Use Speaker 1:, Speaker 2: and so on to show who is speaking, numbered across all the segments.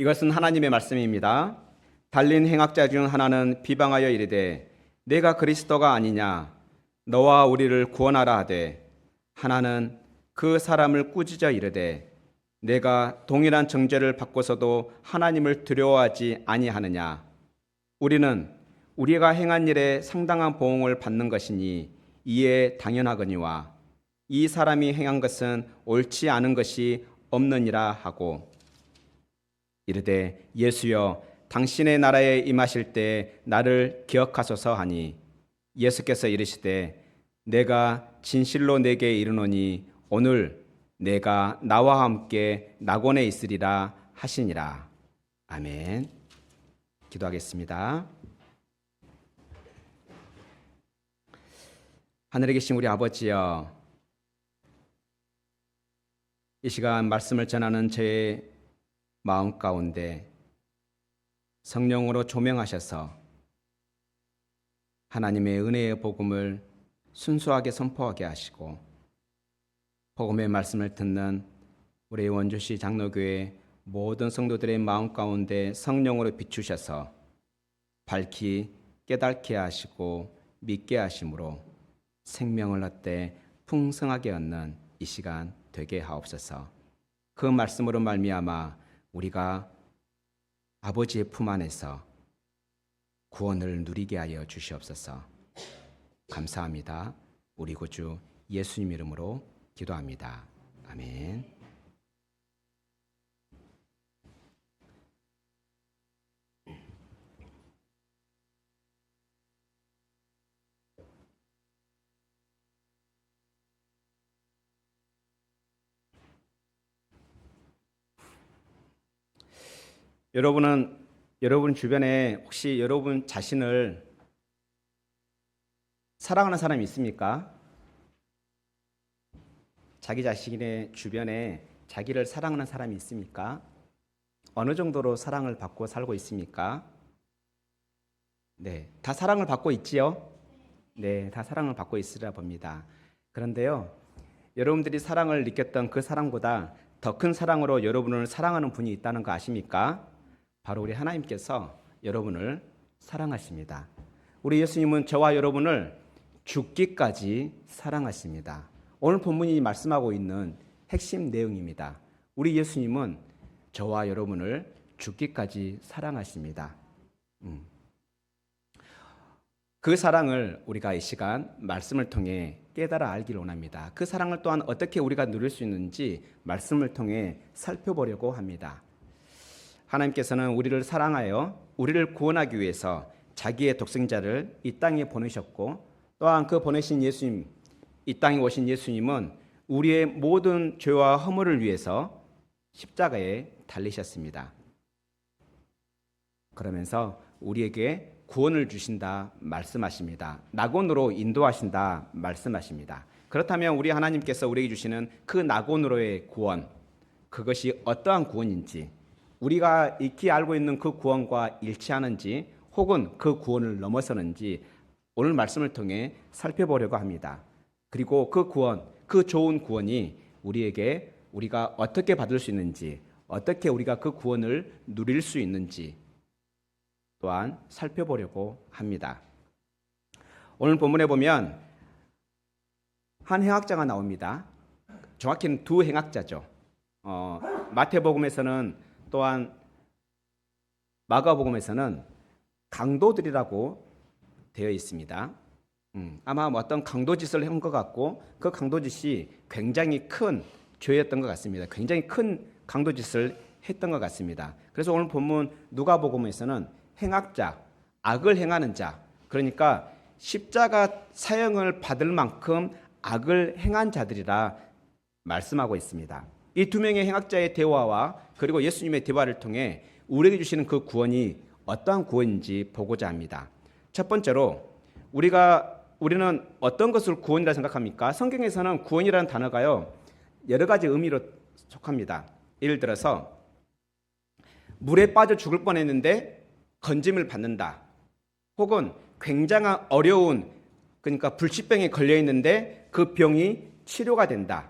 Speaker 1: 이것은 하나님의 말씀입니다. 달린 행악자 중 하나는 비방하여 이르되 내가 그리스도가 아니냐 너와 우리를 구원하라 하되, 하나는 그 사람을 꾸짖어 이르되 내가 동일한 정죄를 받고서도 하나님을 두려워하지 아니하느냐. 우리는 우리가 행한 일에 상당한 보응을 받는 것이니 이에 당연하거니와 이 사람이 행한 것은 옳지 않은 것이 없느니라 하고, 이르되 예수여 당신의 나라에 임하실 때 나를 기억하소서 하니, 예수께서 이르시되 내가 진실로 내게 이르노니 오늘 내가 나와 함께 낙원에 있으리라 하시니라. 아멘. 기도하겠습니다. 하늘에 계신 우리 아버지여, 이 시간 말씀을 전하는 제 마음 가운데 성령으로 조명하셔서 하나님의 은혜의 복음을 순수하게 선포하게 하시고, 복음의 말씀을 듣는 우리 원주시 장로교회 모든 성도들의 마음 가운데 성령으로 비추셔서 밝히 깨닫게 하시고 믿게 하심으로 생명을 얻되 풍성하게 얻는 이 시간 되게 하옵소서. 그 말씀으로 말미암아 우리가 아버지의 품 안에서 구원을 누리게 하여 주시옵소서. 감사합니다. 우리 구주 예수님 이름으로 기도합니다. 아멘. 여러분 주변에 혹시 여러분 자신을 사랑하는 사람이 있습니까? 자기 자신의 주변에 자기를 사랑하는 사람이 있습니까? 어느 정도로 사랑을 받고 살고 있습니까? 네, 다 사랑을 받고 있지요? 네, 다 사랑을 받고 있으리라 봅니다. 그런데요, 여러분들이 사랑을 느꼈던 그 사랑보다 더 큰 사랑으로 여러분을 사랑하는 분이 있다는 거 아십니까? 바로 우리 하나님께서 여러분을 사랑하십니다. 우리 예수님은 저와 여러분을 죽기까지 사랑하십니다. 오늘 본문이 말씀하고 있는 핵심 내용입니다. 우리 예수님은 저와 여러분을 죽기까지 사랑하십니다. 그 사랑을 우리가 이 시간 말씀을 통해 깨달아 알기를 원합니다. 그 사랑을 또한 어떻게 우리가 누릴 수 있는지 말씀을 통해 살펴보려고 합니다. 하나님께서는 우리를 사랑하여 우리를 구원하기 위해서 자기의 독생자를 이 땅에 보내셨고, 또한 그 보내신 예수님, 이 땅에 오신 예수님은 우리의 모든 죄와 허물을 위해서 십자가에 달리셨습니다. 그러면서 우리에게 구원을 주신다 말씀하십니다. 낙원으로 인도하신다 말씀하십니다. 그렇다면 우리 하나님께서 우리에게 주시는 그 낙원으로의 구원, 그것이 어떠한 구원인지, 우리가 익히 알고 있는 그 구원과 일치하는지, 혹은 그 구원을 넘어서는지 오늘 말씀을 통해 살펴보려고 합니다. 그리고 그 구원, 그 좋은 구원이 우리에게 우리가 어떻게 받을 수 있는지, 어떻게 우리가 그 구원을 누릴 수 있는지 또한 살펴보려고 합니다. 오늘 본문에 보면 한 행악자가 나옵니다. 정확히는 두 행악자죠. 마태복음에서는, 또한 마가복음에서는 강도들이라고 되어 있습니다. 아마 어떤 강도짓을 한 것 같고, 그 강도짓이 굉장히 큰 죄였던 것 같습니다. 굉장히 큰 강도짓을 했던 것 같습니다. 그래서 오늘 본문 누가복음에서는 행악자, 악을 행하는 자, 그러니까 십자가 사형을 받을 만큼 악을 행한 자들이라 말씀하고 있습니다. 이 두 명의 행악자의 대화와 그리고 예수님의 대화를 통해 우리에게 주시는 그 구원이 어떠한 구원인지 보고자 합니다. 첫 번째로 우리는 어떤 것을 구원이라 생각합니까? 성경에서는 구원이라는 단어가요, 여러 가지 의미로 속합니다. 예를 들어서 물에 빠져 죽을 뻔했는데 건짐을 받는다. 혹은 굉장한 어려운, 그러니까 불치병에 걸려 있는데 그 병이 치료가 된다.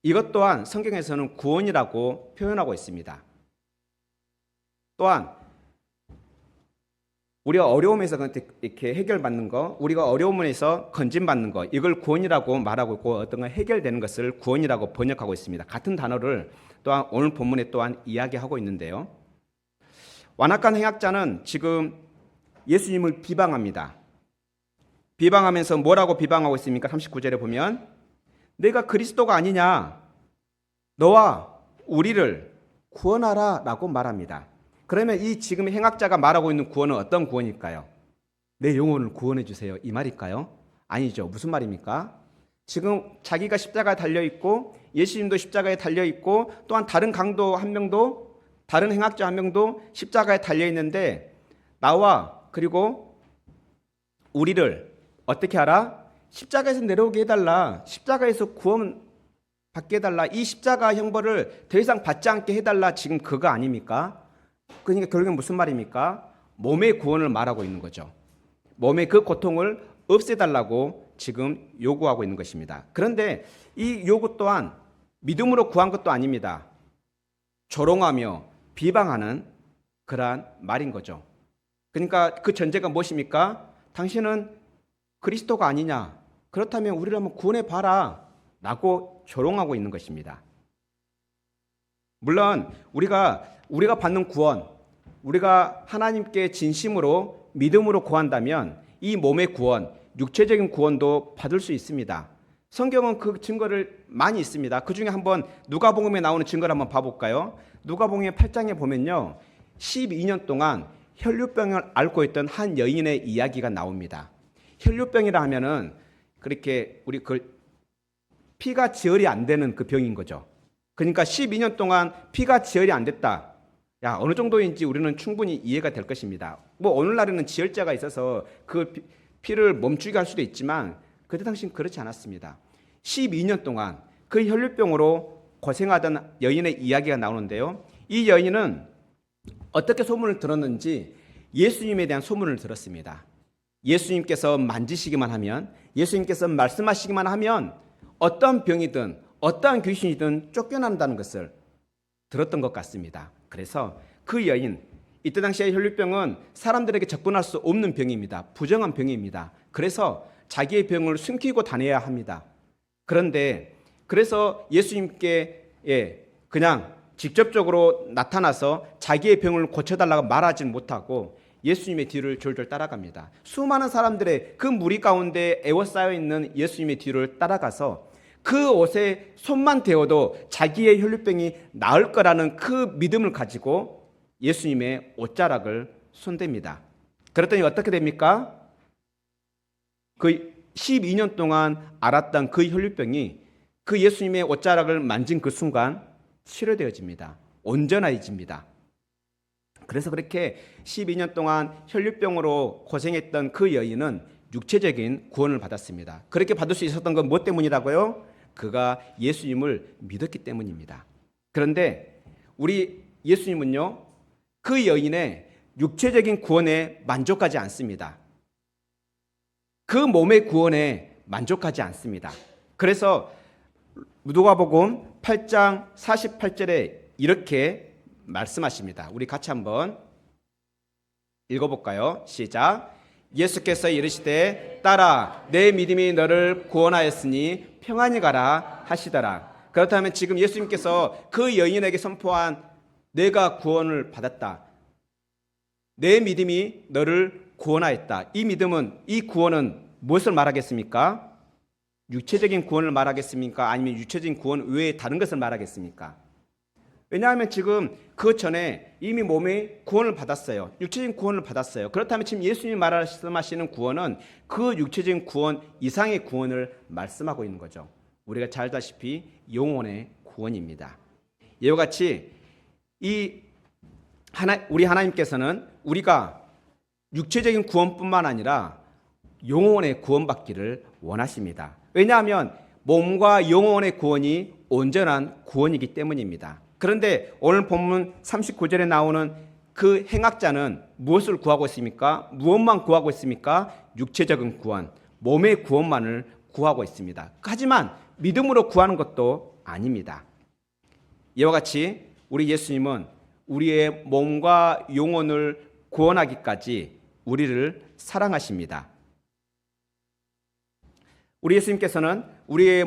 Speaker 1: 이것 또한 성경에서는 구원이라고 표현하고 있습니다. 또한 우리가 어려움에서 이렇게 해결받는 거, 우리가 어려움에서 건진받는 거, 이걸 구원이라고 말하고 있고 어떤 건 해결되는 것을 구원이라고 번역하고 있습니다. 같은 단어를 또한 오늘 본문에 또한 이야기하고 있는데요. 완악한 행악자는 지금 예수님을 비방합니다. 비방하면서 뭐라고 비방하고 있습니까? 39절에 보면 내가 그리스도가 아니냐, 너와 우리를 구원하라 라고 말합니다. 그러면 이 지금 행악자가 말하고 있는 구원은 어떤 구원일까요? 내 영혼을 구원해 주세요, 이 말일까요? 아니죠. 무슨 말입니까? 지금 자기가 십자가에 달려있고 예수님도 십자가에 달려있고 또한 다른 강도 한 명도, 다른 행악자 한 명도 십자가에 달려있는데 나와 그리고 우리를 어떻게 하라? 십자가에서 내려오게 해달라, 십자가에서 구원 받게 해달라, 이 십자가 형벌을 더 이상 받지 않게 해달라, 지금 그거 아닙니까? 그러니까 결국엔 무슨 말입니까? 몸의 구원을 말하고 있는 거죠. 몸의 그 고통을 없애달라고 지금 요구하고 있는 것입니다. 그런데 이 요구 또한 믿음으로 구한 것도 아닙니다. 조롱하며 비방하는 그러한 말인 거죠. 그러니까 그 전제가 무엇입니까? 당신은 그리스도가 아니냐, 그렇다면 우리를 한번 구원해 봐라 라고 조롱하고 있는 것입니다. 물론 우리가 받는 구원, 우리가 하나님께 진심으로 믿음으로 구한다면 이 몸의 구원, 육체적인 구원도 받을 수 있습니다. 성경은 그 증거를 많이 있습니다. 그 중에 한번 누가복음에 나오는 증거를 한번 봐볼까요? 누가복음 8장에 보면요, 12년 동안 혈류병을 앓고 있던 한 여인의 이야기가 나옵니다. 혈류병이라 하면은 그렇게 우리 그 피가 지혈이 안 되는 그 병인 거죠. 그러니까 12년 동안 피가 지혈이 안 됐다. 야, 어느 정도인지 우리는 충분히 이해가 될 것입니다. 뭐 오늘날에는 지혈제가 있어서 그 피를 멈추게 할 수도 있지만 그때 당시는 그렇지 않았습니다. 12년 동안 그 혈류병으로 고생하던 여인의 이야기가 나오는데요. 이 여인은 어떻게 소문을 들었는지 예수님에 대한 소문을 들었습니다. 예수님께서 만지시기만 하면, 예수님께서 말씀하시기만 하면 어떤 병이든 어떠한 귀신이든 쫓겨난다는 것을 들었던 것 같습니다. 그래서 그 여인, 이때 당시의 혈류병은 사람들에게 접근할 수 없는 병입니다. 부정한 병입니다. 그래서 자기의 병을 숨기고 다녀야 합니다. 그런데 그래서 예수님께 그냥 직접적으로 나타나서 자기의 병을 고쳐달라고 말하지 못하고 예수님의 뒤를 졸졸 따라갑니다. 수많은 사람들의 그 무리 가운데 에워싸여 있는 예수님의 뒤를 따라가서 그 옷에 손만 대어도 자기의 혈류병이 나을 거라는 그 믿음을 가지고 예수님의 옷자락을 손댑니다. 그랬더니 어떻게 됩니까? 그 12년 동안 앓았던 그 혈류병이 그 예수님의 옷자락을 만진 그 순간 치료되어집니다. 온전해집니다. 그래서 그렇게 12년 동안 혈류병으로 고생했던 그 여인은 육체적인 구원을 받았습니다. 그렇게 받을 수 있었던 건 무엇 때문이라고요? 그가 예수님을 믿었기 때문입니다. 그런데 우리 예수님은요, 그 여인의 육체적인 구원에 만족하지 않습니다. 그 몸의 구원에 만족하지 않습니다. 그래서 누가복음 8장 48절에 이렇게 말씀하십니다. 우리 같이 한번 읽어볼까요? 시작. 예수께서 이르시되 딸아, 내 믿음이 너를 구원하였으니 평안히 가라 하시더라. 그렇다면 지금 예수님께서 그 여인에게 선포한 내가 구원을 받았다, 내 믿음이 너를 구원하였다, 이 믿음은, 이 구원은 무엇을 말하겠습니까? 육체적인 구원을 말하겠습니까? 아니면 육체적인 구원 외에 다른 것을 말하겠습니까? 왜냐하면 지금 그 전에 이미 몸의 구원을 받았어요. 육체적인 구원을 받았어요. 그렇다면 지금 예수님이 말씀하시는 구원은 그 육체적인 구원 이상의 구원을 말씀하고 있는 거죠. 우리가 잘 알다시피 영혼의 구원입니다. 이와 같이 우리 하나님께서는 우리가 육체적인 구원뿐만 아니라 영혼의 구원받기를 원하십니다. 왜냐하면 몸과 영혼의 구원이 온전한 구원이기 때문입니다. 그런데 오늘 본문 39절에 나오는 그 행악자는 무엇을 구하고 있습니까? 무엇만 구하고 있습니까? 육체적인 구원, 몸의 구원만을 구하고 있습니다. 하지만 믿음으로 구하는 것도 아닙니다. 이와 같이 우리 예수님은 우리의 몸과 영혼을 구원하기까지 우리를 사랑하십니다. 우리 예수님께서는 우리의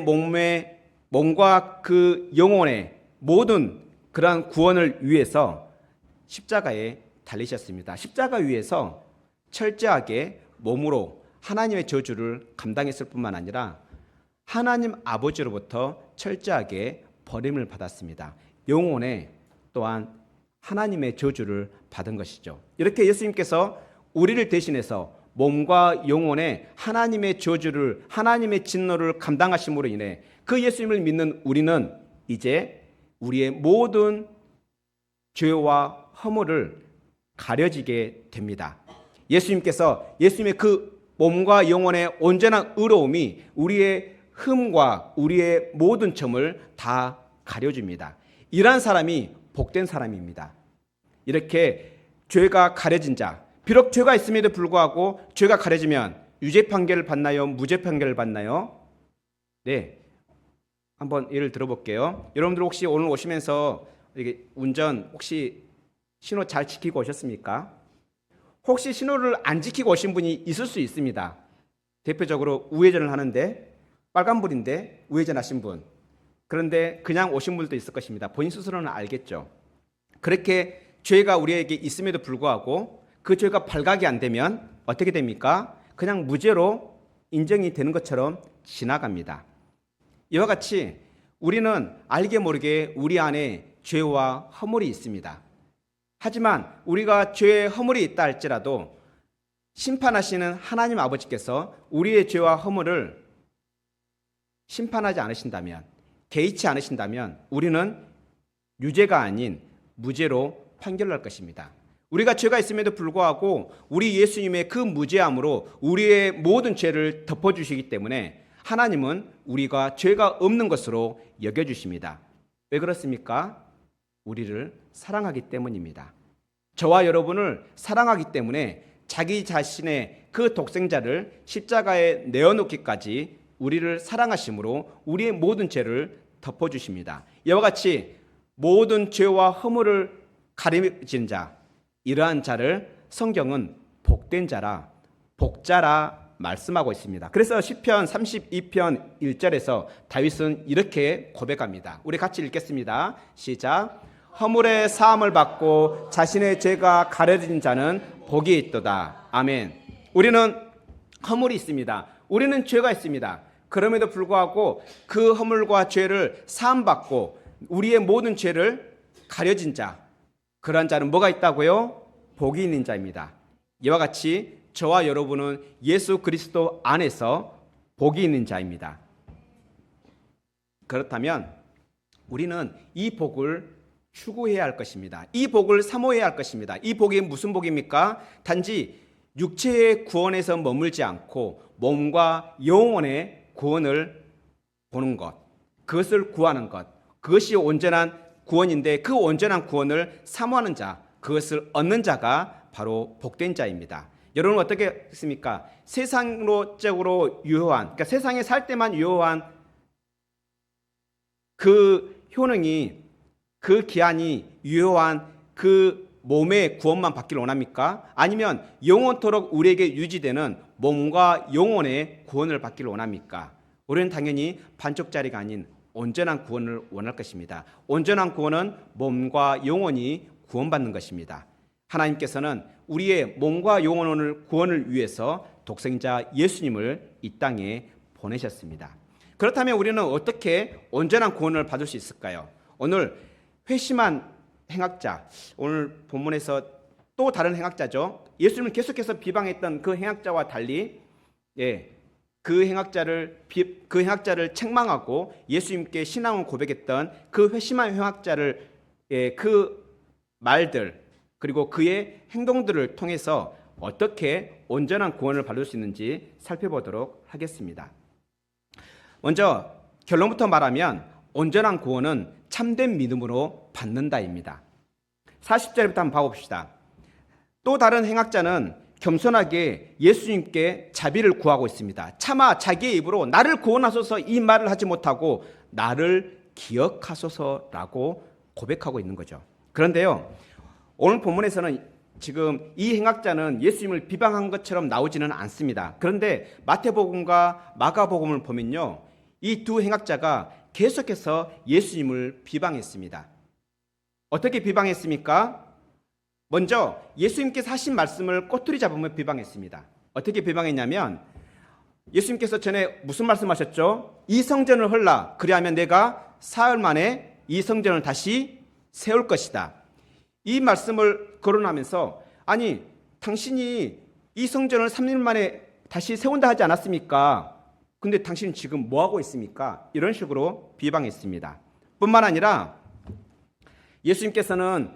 Speaker 1: 몸과 그 영혼의 모든 그러한 구원을 위해서 십자가에 달리셨습니다. 십자가 위에서 철저하게 몸으로 하나님의 저주를 감당했을 뿐만 아니라 하나님 아버지로부터 철저하게 버림을 받았습니다. 영혼에 또한 하나님의 저주를 받은 것이죠. 이렇게 예수님께서 우리를 대신해서 몸과 영혼에 하나님의 저주를, 하나님의 진노를 감당하심으로 인해 그 예수님을 믿는 우리는 이제 우리의 모든 죄와 허물을 가려지게 됩니다. 예수님의 그 몸과 영혼의 온전한 의로움이 우리의 흠과 우리의 모든 점을 다 가려줍니다. 이러한 사람이 복된 사람입니다. 이렇게 죄가 가려진 자, 비록 죄가 있음에도 불구하고 죄가 가려지면 유죄 판결을 받나요? 무죄 판결을 받나요? 네, 한번 예를 들어볼게요. 여러분들 혹시 오늘 오시면서 이게 운전 혹시 신호 잘 지키고 오셨습니까? 혹시 신호를 안 지키고 오신 분이 있을 수 있습니다. 대표적으로 우회전을 하는데 빨간불인데 우회전하신 분, 그런데 그냥 오신 분도 있을 것입니다. 본인 스스로는 알겠죠. 그렇게 죄가 우리에게 있음에도 불구하고 그 죄가 발각이 안 되면 어떻게 됩니까? 그냥 무죄로 인정이 되는 것처럼 지나갑니다. 이와 같이 우리는 알게 모르게 우리 안에 죄와 허물이 있습니다. 하지만 우리가 죄의 허물이 있다 할지라도 심판하시는 하나님 아버지께서 우리의 죄와 허물을 심판하지 않으신다면, 개의치 않으신다면 우리는 유죄가 아닌 무죄로 판결할 것입니다. 우리가 죄가 있음에도 불구하고 우리 예수님의 그 무죄함으로 우리의 모든 죄를 덮어주시기 때문에 하나님은 우리가 죄가 없는 것으로 여겨주십니다. 왜 그렇습니까? 우리를 사랑하기 때문입니다. 저와 여러분을 사랑하기 때문에 자기 자신의 그 독생자를 십자가에 내어놓기까지 우리를 사랑하심으로 우리의 모든 죄를 덮어주십니다. 이와 같이 모든 죄와 허물을 가리진 자, 이러한 자를 성경은 복된 자라, 복자라 말씀하고 있습니다. 그래서 시편 32편 1절에서 다윗은 이렇게 고백합니다. 우리 같이 읽겠습니다. 시작. 허물의 사함을 받고 자신의 죄가 가려진 자는 복이 있도다. 아멘. 우리는 허물이 있습니다. 우리는 죄가 있습니다. 그럼에도 불구하고 그 허물과 죄를 사함받고 우리의 모든 죄를 가려진 자, 그러한 자는 뭐가 있다고요? 복이 있는 자입니다. 이와 같이 저와 여러분은 예수 그리스도 안에서 복이 있는 자입니다. 그렇다면 우리는 이 복을 추구해야 할 것입니다. 이 복을 사모해야 할 것입니다. 이 복이 무슨 복입니까? 단지 육체의 구원에서 머물지 않고 몸과 영혼의 구원을 보는 것, 그것을 구하는 것, 그것이 온전한 구원인데 그 온전한 구원을 사모하는 자, 그것을 얻는 자가 바로 복된 자입니다. 여러분 어떻게 했습니까? 세상적으로 유효한, 그러니까 세상에 살 때만 유효한 그 효능이, 그 기한이 유효한 그 몸의 구원만 받기를 원합니까? 아니면 영원토록 우리에게 유지되는 몸과 영혼의 구원을 받기를 원합니까? 우리는 당연히 반쪽짜리가 아닌 온전한 구원을 원할 것입니다. 온전한 구원은 몸과 영혼이 구원받는 것입니다. 하나님께서는 우리의 몸과 영혼을 구원을 위해서 독생자 예수님을 이 땅에 보내셨습니다. 그렇다면 우리는 어떻게 온전한 구원을 받을 수 있을까요? 오늘 회심한 행악자, 오늘 본문에서 또 다른 행악자죠. 예수님을 계속해서 비방했던 그 행악자와 달리 그 행악자를 책망하고 예수님께 신앙을 고백했던 그 회심한 행악자를 그 말들 그리고 그의 행동들을 통해서 어떻게 온전한 구원을 받을 수 있는지 살펴보도록 하겠습니다. 먼저 결론부터 말하면 온전한 구원은 참된 믿음으로 받는다입니다. 40절부터 한번 봐봅시다. 또 다른 행악자는 겸손하게 예수님께 자비를 구하고 있습니다. 차마 자기의 입으로 나를 구원하소서 이 말을 하지 못하고 나를 기억하소서라고 고백하고 있는 거죠. 그런데요, 오늘 본문에서는 지금 이 행악자는 예수님을 비방한 것처럼 나오지는 않습니다. 그런데 마태복음과 마가복음을 보면요, 이 두 행악자가 계속해서 예수님을 비방했습니다. 어떻게 비방했습니까? 먼저 예수님께서 하신 말씀을 꼬투리 잡으며 비방했습니다. 어떻게 비방했냐면, 예수님께서 전에 무슨 말씀하셨죠? 이 성전을 헐라, 그리하면 내가 사흘 만에 이 성전을 다시 세울 것이다. 이 말씀을 거론하면서, 아니 당신이 이 성전을 3일 만에 다시 세운다 하지 않았습니까? 근데 당신은 지금 뭐하고 있습니까? 이런 식으로 비방했습니다. 뿐만 아니라 예수님께서는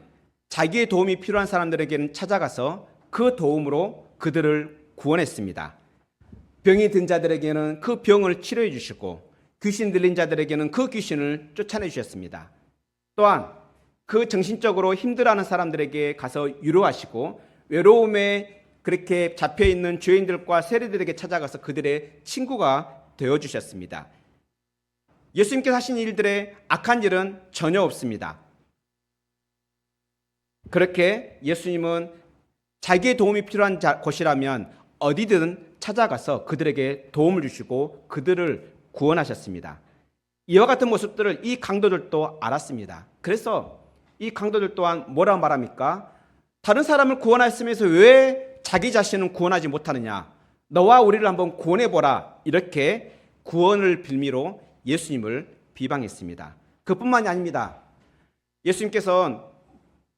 Speaker 1: 자기의 도움이 필요한 사람들에게는 찾아가서 그 도움으로 그들을 구원했습니다. 병이 든 자들에게는 그 병을 치료해 주시고, 귀신 들린 자들에게는 그 귀신을 쫓아내 주셨습니다. 또한 그 정신적으로 힘들어하는 사람들에게 가서 위로하시고, 외로움에 그렇게 잡혀있는 죄인들과 세리들에게 찾아가서 그들의 친구가 되어주셨습니다. 예수님께서 하신 일들의 악한 일은 전혀 없습니다. 그렇게 예수님은 자기의 도움이 필요한 곳이라면 어디든 찾아가서 그들에게 도움을 주시고 그들을 구원하셨습니다. 이와 같은 모습들을 이 강도들도 알았습니다. 그래서 이 강도들 또한 뭐라고 말합니까? 다른 사람을 구원하였으면서 왜 자기 자신은 구원하지 못하느냐? 너와 우리를 한번 구원해보라. 이렇게 구원을 빌미로 예수님을 비방했습니다. 그뿐만이 아닙니다. 예수님께서는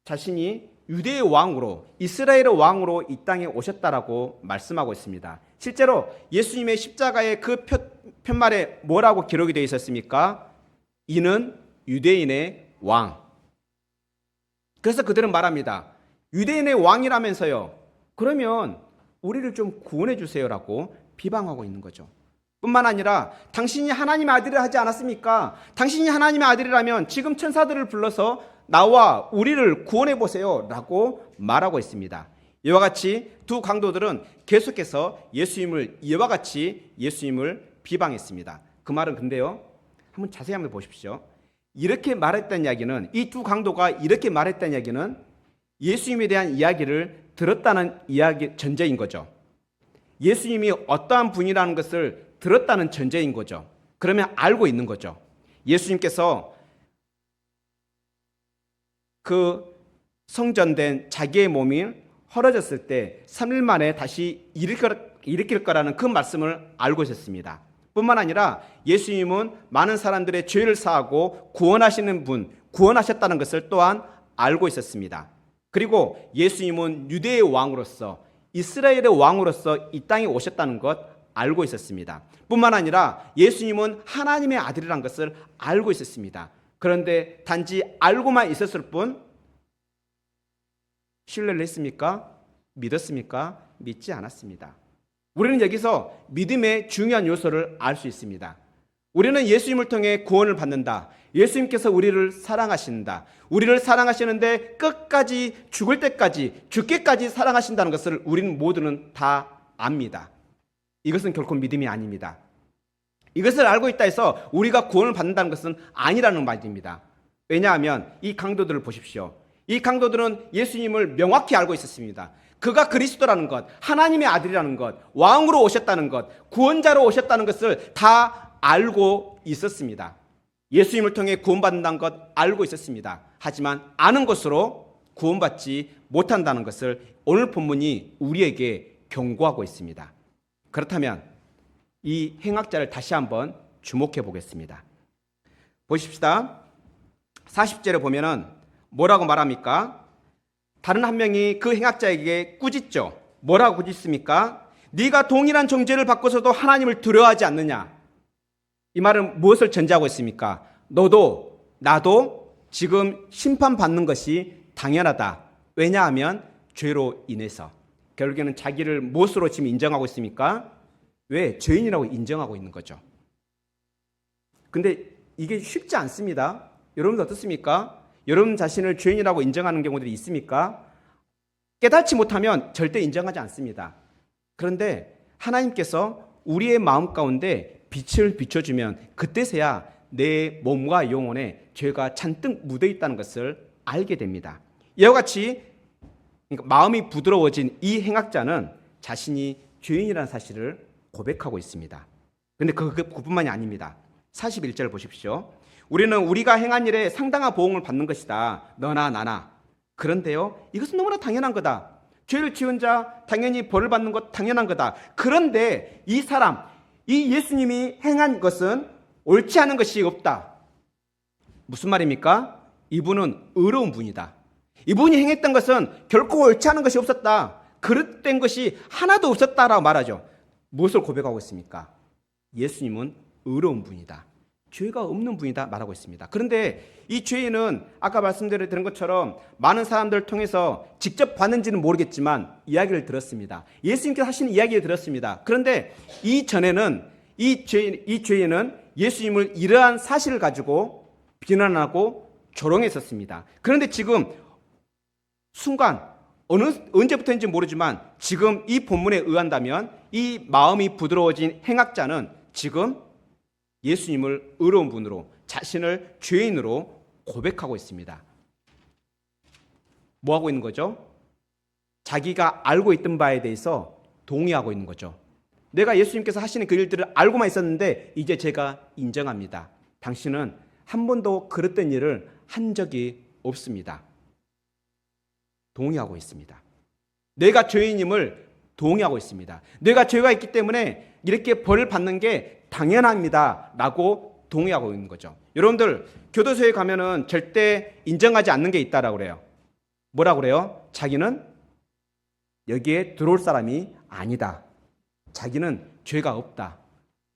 Speaker 1: 자신이 유대의 왕으로, 이스라엘의 왕으로 이 땅에 오셨다라고 말씀하고 있습니다. 실제로 예수님의 십자가의 그 편말에 뭐라고 기록이 되어 있었습니까? 이는 유대인의 왕. 그래서 그들은 말합니다. 유대인의 왕이라면서요. 그러면 우리를 좀 구원해 주세요라고 비방하고 있는 거죠. 뿐만 아니라 당신이 하나님의 아들을 하지 않았습니까? 당신이 하나님의 아들이라면 지금 천사들을 불러서 나와 우리를 구원해 보세요 라고 말하고 있습니다. 이와 같이 두 강도들은 계속해서 이와 같이 예수님을 비방했습니다. 그 말은 근데요, 한번 자세히 한번 보십시오. 이렇게 말했다는 이야기는, 이 두 강도가 이렇게 말했다는 이야기는 예수님에 대한 이야기를 들었다는 이야기 전제인 거죠. 예수님이 어떠한 분이라는 것을 들었다는 전제인 거죠. 그러면 알고 있는 거죠. 예수님께서 그 성전된 자기의 몸이 헐어졌을 때 3일 만에 다시 일으킬 거라는 그 말씀을 알고 있었습니다. 뿐만 아니라 예수님은 많은 사람들의 죄를 사하고 구원하시는 분, 구원하셨다는 것을 또한 알고 있었습니다. 그리고 예수님은 유대의 왕으로서, 이스라엘의 왕으로서 이 땅에 오셨다는 것 알고 있었습니다. 뿐만 아니라 예수님은 하나님의 아들이라는 것을 알고 있었습니다. 그런데 단지 알고만 있었을 뿐 신뢰를 했습니까? 믿었습니까? 믿지 않았습니다. 우리는 여기서 믿음의 중요한 요소를 알 수 있습니다. 우리는 예수님을 통해 구원을 받는다. 예수님께서 우리를 사랑하신다. 우리를 사랑하시는데 끝까지 죽을 때까지, 죽기까지 사랑하신다는 것을 우리는 모두는 다 압니다. 이것은 결코 믿음이 아닙니다. 이것을 알고 있다 해서 우리가 구원을 받는다는 것은 아니라는 말입니다. 왜냐하면 이 강도들을 보십시오. 이 강도들은 예수님을 명확히 알고 있었습니다. 그가 그리스도라는 것, 하나님의 아들이라는 것, 왕으로 오셨다는 것, 구원자로 오셨다는 것을 다 알고 있었습니다. 예수님을 통해 구원받는다는 것 알고 있었습니다. 하지만 아는 것으로 구원받지 못한다는 것을 오늘 본문이 우리에게 경고하고 있습니다. 그렇다면 이 행악자를 다시 한번 주목해 보겠습니다. 보십시다. 40절에 보면은 뭐라고 말합니까? 다른 한 명이 그 행악자에게 꾸짖죠. 뭐라고 꾸짖습니까? 네가 동일한 정죄를 받고서도 하나님을 두려워하지 않느냐? 이 말은 무엇을 전제하고 있습니까? 너도 나도 지금 심판받는 것이 당연하다. 왜냐하면 죄로 인해서. 결국에는 자기를 무엇으로 지금 인정하고 있습니까? 왜? 죄인이라고 인정하고 있는 거죠. 근데 이게 쉽지 않습니다. 여러분도 어떻습니까? 여러분 자신을 죄인이라고 인정하는 경우들이 있습니까? 깨닫지 못하면 절대 인정하지 않습니다. 그런데 하나님께서 우리의 마음 가운데 빛을 비춰주면 그때서야 내 몸과 영혼에 죄가 잔뜩 묻어 있다는 것을 알게 됩니다. 이와 같이 그러니까 마음이 부드러워진 이 행악자는 자신이 죄인이라는 사실을 고백하고 있습니다. 그런데 그뿐만이 아닙니다. 41절 보십시오. 우리는 우리가 행한 일에 상당한 보응을 받는 것이다. 너나 나나. 그런데요, 이것은 너무나 당연한 거다. 죄를 지은 자 당연히 벌을 받는 것 당연한 거다. 그런데 이 사람, 이 예수님이 행한 것은 옳지 않은 것이 없다. 무슨 말입니까? 이분은 의로운 분이다. 이분이 행했던 것은 결코 옳지 않은 것이 없었다. 그릇된 것이 하나도 없었다라고 말하죠. 무엇을 고백하고 있습니까? 예수님은 의로운 분이다. 죄가 없는 분이다 말하고 있습니다. 그런데 이 죄인은 아까 말씀드린 것처럼 많은 사람들을 통해서 직접 봤는지는 모르겠지만 이야기를 들었습니다. 예수님께서 하시는 이야기를 들었습니다. 그런데 이전에는 이 죄인은 예수님을 이러한 사실을 가지고 비난하고 조롱했었습니다. 그런데 지금 순간 언제부터인지 모르지만 지금 이 본문에 의한다면 이 마음이 부드러워진 행악자는 지금 예수님을 의로운 분으로 자신을 죄인으로 고백하고 있습니다. 뭐 하고 있는 거죠? 자기가 알고 있던 바에 대해서 동의하고 있는 거죠. 내가 예수님께서 하시는 그 일들을 알고만 있었는데 이제 제가 인정합니다. 당신은 한 번도 그랬던 일을 한 적이 없습니다. 동의하고 있습니다. 내가 죄인임을 동의하고 있습니다. 내가 죄가 있기 때문에 이렇게 벌을 받는 게 당연합니다 라고 동의하고 있는 거죠. 여러분들 교도소에 가면은 절대 인정하지 않는 게 있다라고 그래요. 뭐라고 그래요? 자기는 여기에 들어올 사람이 아니다. 자기는 죄가 없다.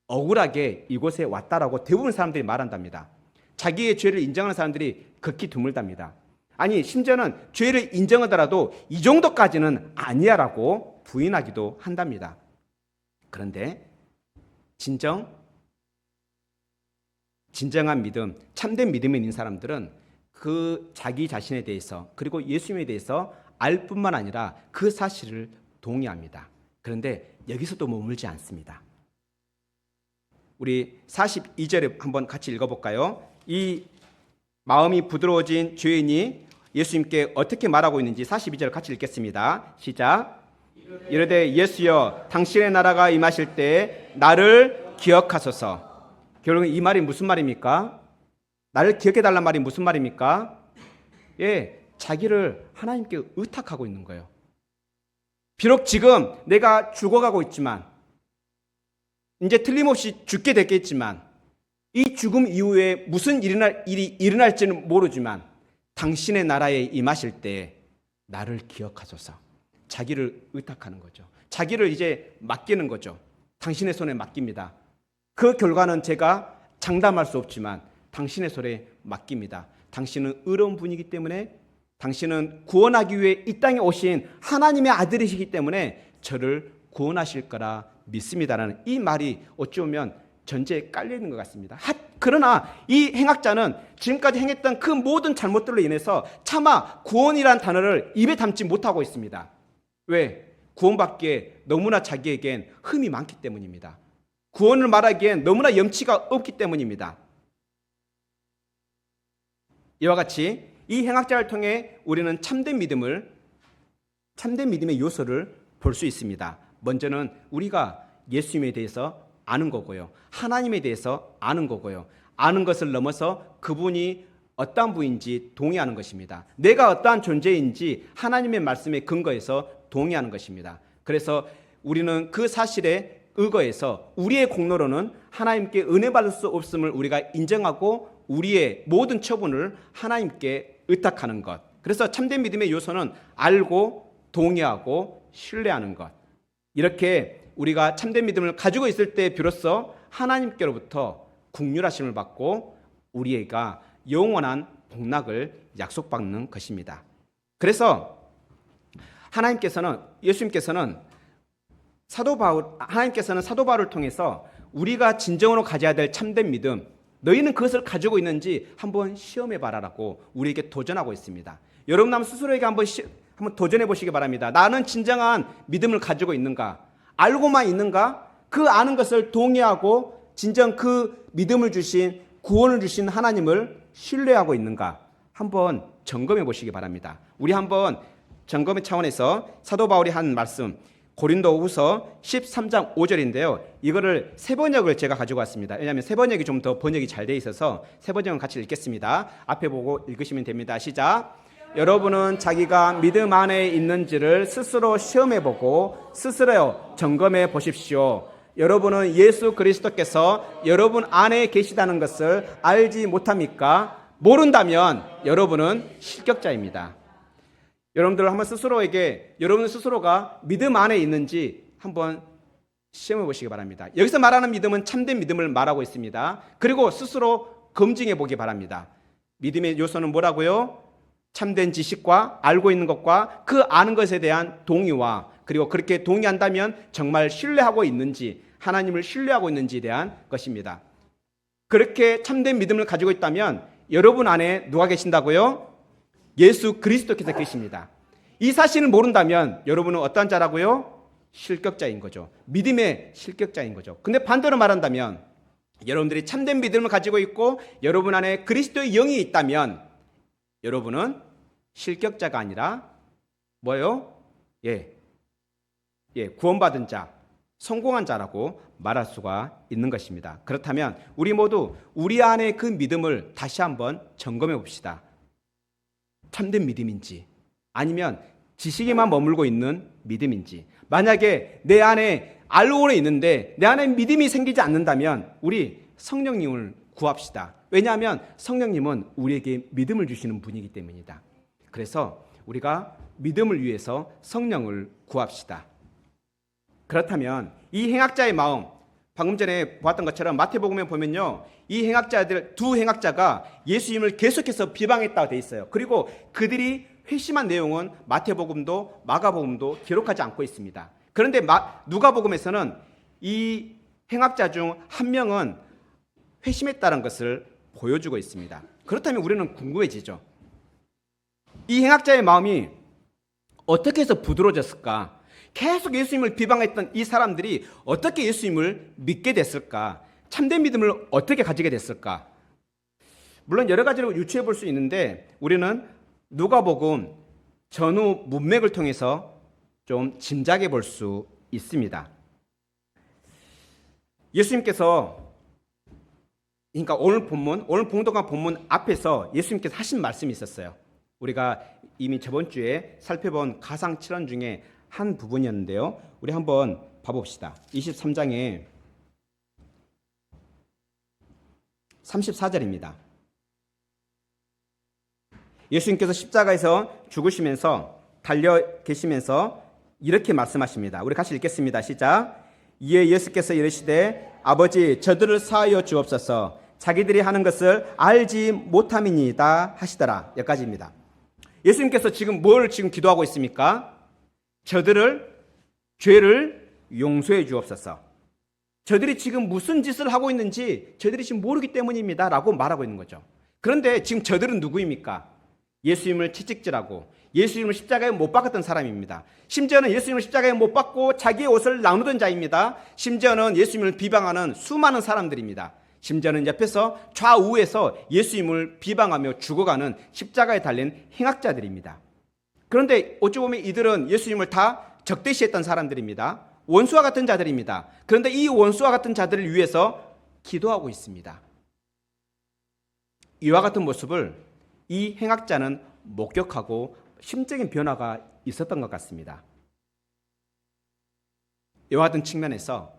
Speaker 1: 억울하게 이곳에 왔다라고 대부분 사람들이 말한답니다. 자기의 죄를 인정하는 사람들이 극히 드물답니다. 아니 심지어는 죄를 인정하더라도 이 정도까지는 아니야라고 부인하기도 한답니다. 그런데 진정한 믿음, 참된 믿음이 있는 사람들은 그 자기 자신에 대해서 그리고 예수님에 대해서 알 뿐만 아니라 그 사실을 동의합니다. 그런데 여기서도 머물지 않습니다. 우리 42절에 한번 같이 읽어볼까요? 이 마음이 부드러워진 죄인이 예수님께 어떻게 말하고 있는지 42절 같이 읽겠습니다. 시작. 이르되 예수여 당신의 나라가 임하실 때 나를 기억하소서. 결국 이 말이 무슨 말입니까? 나를 기억해달란 말이 무슨 말입니까? 예, 자기를 하나님께 의탁하고 있는 거예요. 비록 지금 내가 죽어가고 있지만 이제 틀림없이 죽게 됐겠지만 이 죽음 이후에 무슨 일이 일어날지는 모르지만 당신의 나라에 임하실 때 나를 기억하소서. 자기를 의탁하는 거죠. 자기를 이제 맡기는 거죠. 당신의 손에 맡깁니다. 그 결과는 제가 장담할 수 없지만 당신의 손에 맡깁니다. 당신은 의로운 분이기 때문에 당신은 구원하기 위해 이 땅에 오신 하나님의 아들이시기 때문에 저를 구원하실 거라 믿습니다라는 이 말이 어찌 보면 전제에 깔려있는 것 같습니다. 그러나 이 행악자는 지금까지 행했던 그 모든 잘못들로 인해서 차마 구원이란 단어를 입에 담지 못하고 있습니다. 왜? 구원받기에 너무나 자기에겐 흠이 많기 때문입니다. 구원을 말하기엔 너무나 염치가 없기 때문입니다. 이와 같이 이 행악자를 통해 우리는 참된 믿음의 요소를 볼 수 있습니다. 먼저는 우리가 예수님에 대해서 아는 거고요. 하나님에 대해서 아는 거고요. 아는 것을 넘어서 그분이 어떠한 분인지 동의하는 것입니다. 내가 어떠한 존재인지 하나님의 말씀에 근거해서 동의하는 것입니다. 그래서 우리는 그 사실에 의거해서 우리의 공로로는 하나님께 은혜 받을 수 없음을 우리가 인정하고 우리의 모든 처분을 하나님께 의탁하는 것. 그래서 참된 믿음의 요소는 알고 동의하고 신뢰하는 것. 이렇게 우리가 참된 믿음을 가지고 있을 때 비로소 하나님께로부터 긍휼하심을 받고 우리가 영원한 복락을 약속받는 것입니다. 그래서 예수님께서는 사도 바울을 통해서 우리가 진정으로 가져야 될 참된 믿음, 너희는 그것을 가지고 있는지 한번 시험해 봐라라고 우리에게 도전하고 있습니다. 여러분 한번 스스로에게 한번 도전해 보시기 바랍니다. 나는 진정한 믿음을 가지고 있는가? 알고만 있는가? 그 아는 것을 동의하고 진정 그 믿음을 주신 구원을 주신 하나님을 신뢰하고 있는가? 한번 점검해 보시기 바랍니다. 우리 한번 점검의 차원에서 사도 바울이 한 말씀, 고린도후서 13장 5절인데요. 이거를 세번역을 제가 가지고 왔습니다. 왜냐하면 세번역이 좀 더 번역이 잘 돼 있어서 세번역을 같이 읽겠습니다. 앞에 보고 읽으시면 됩니다. 시작. 여러분은 자기가 믿음 안에 있는지를 스스로 시험해보고 스스로 점검해 보십시오. 여러분은 예수 그리스도께서 여러분 안에 계시다는 것을 알지 못합니까? 모른다면 여러분은 실격자입니다. 여러분들 한번 스스로에게 여러분 스스로가 믿음 안에 있는지 한번 시험해 보시기 바랍니다. 여기서 말하는 믿음은 참된 믿음을 말하고 있습니다. 그리고 스스로 검증해 보기 바랍니다. 믿음의 요소는 뭐라고요? 참된 지식과 알고 있는 것과 그 아는 것에 대한 동의와 그리고 그렇게 동의한다면 정말 신뢰하고 있는지, 하나님을 신뢰하고 있는지에 대한 것입니다. 그렇게 참된 믿음을 가지고 있다면 여러분 안에 누가 계신다고요? 예수 그리스도께서 계십니다. 이 사실을 모른다면 여러분은 어떠한 자라고요? 실격자인 거죠. 믿음의 실격자인 거죠. 근데 반대로 말한다면 여러분들이 참된 믿음을 가지고 있고 여러분 안에 그리스도의 영이 있다면 여러분은 실격자가 아니라 뭐예요? 구원받은 자, 성공한 자라고 말할 수가 있는 것입니다. 그렇다면 우리 모두 우리 안에 그 믿음을 다시 한번 점검해 봅시다. 참된 믿음인지 아니면 지식에만 머물고 있는 믿음인지. 만약에 내 안에 알고는 있는데 내 안에 믿음이 생기지 않는다면 우리 성령님을 구합시다. 왜냐하면 성령님은 우리에게 믿음을 주시는 분이기 때문이다. 그래서 우리가 믿음을 위해서 성령을 구합시다. 그렇다면 이 행악자의 마음, 방금 전에 보았던 것처럼 마태복음에 보면요, 이 행악자들 두 행악자가 예수님을 계속해서 비방했다고 돼 있어요. 그리고 그들이 회심한 내용은 마태복음도 마가복음도 기록하지 않고 있습니다. 그런데 누가복음에서는 이 행악자 중 한 명은 회심했다는 것을 보여주고 있습니다. 그렇다면 우리는 궁금해지죠. 이 행악자의 마음이 어떻게 해서 부드러워졌을까? 계속 예수님을 비방했던 이 사람들이 어떻게 예수님을 믿게 됐을까? 참된 믿음을 어떻게 가지게 됐을까? 물론 여러 가지로 유추해 볼 수 있는데 우리는 누가복음 전후 문맥을 통해서 좀 짐작해 볼 수 있습니다. 예수님께서 그러니까 오늘 봉독한 본문 앞에서 예수님께서 하신 말씀이 있었어요. 우리가 이미 저번 주에 살펴본 가상칠언 중에 한 부분이었는데요. 우리 한번 봐봅시다. 23장에 34절입니다. 예수님께서 십자가에서 죽으시면서 달려 계시면서 이렇게 말씀하십니다. 우리 같이 읽겠습니다. 시작. 이에 예수께서 이르시되 아버지 저들을 사하여 주옵소서 자기들이 하는 것을 알지 못함이니이다 하시더라. 여기까지입니다. 예수님께서 지금 뭘 기도하고 있습니까? 저들을 죄를 용서해 주옵소서. 저들이 지금 무슨 짓을 하고 있는지 저들이 지금 모르기 때문입니다 라고 말하고 있는 거죠. 그런데 지금 저들은 누구입니까? 예수님을 채찍질하고 예수님을 십자가에 못 박았던 사람입니다. 심지어는 예수님을 십자가에 못 박고 자기의 옷을 나누던 자입니다. 심지어는 예수님을 비방하는 수많은 사람들입니다. 심지어는 옆에서 좌우에서 예수님을 비방하며 죽어가는 십자가에 달린 행악자들입니다. 그런데 어찌 보면 이들은 예수님을 다 적대시했던 사람들입니다. 원수와 같은 자들입니다. 그런데 이 원수와 같은 자들을 위해서 기도하고 있습니다. 이와 같은 모습을 이 행악자는 목격하고 심적인 변화가 있었던 것 같습니다. 이와 같은 측면에서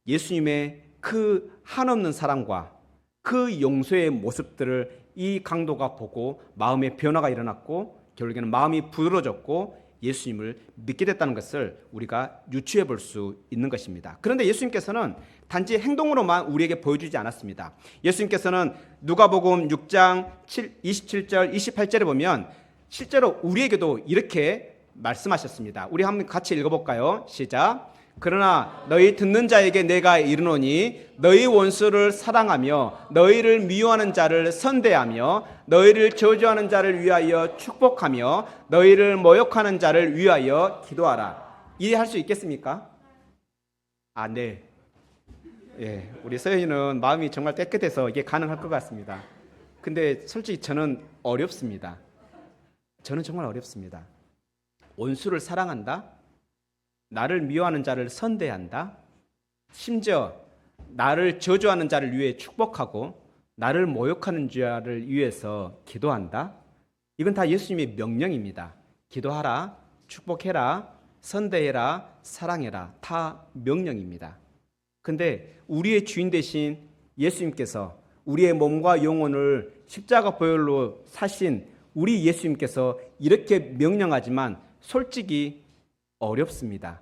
Speaker 1: 예수님의 그 한없는 사랑과 그 용서의 모습들을 이 강도가 보고 마음의 변화가 일어났고 결국에는 마음이 부드러워졌고 예수님을 믿게 됐다는 것을 우리가 유추해 볼 수 있는 것입니다. 그런데 예수님께서는 단지 행동으로만 우리에게 보여주지 않았습니다. 예수님께서는 누가복음 6장 27절 28절에 보면 실제로 우리에게도 이렇게 말씀하셨습니다. 우리 한번 같이 읽어볼까요? 시작. 그러나 너희 듣는 자에게 내가 이르노니 너희 원수를 사랑하며 너희를 미워하는 자를 선대하며 너희를 저주하는 자를 위하여 축복하며 너희를 모욕하는 자를 위하여 기도하라. 이해할 수 있겠습니까? 네. 우리 서연이는 마음이 정말 깨끗해서 이게 가능할 것 같습니다. 근데 솔직히 저는 어렵습니다. 저는 정말 어렵습니다. 원수를 사랑한다? 나를 미워하는 자를 선대한다? 심지어 나를 저주하는 자를 위해 축복하고 나를 모욕하는 자를 위해서 기도한다? 이건 다 예수님의 명령입니다. 기도하라, 축복해라, 선대해라, 사랑해라. 다 명령입니다. 근데 우리의 주인 되신 예수님께서 우리의 몸과 영혼을 십자가 보혈로 사신 우리 예수님께서 이렇게 명령하지만 솔직히 어렵습니다.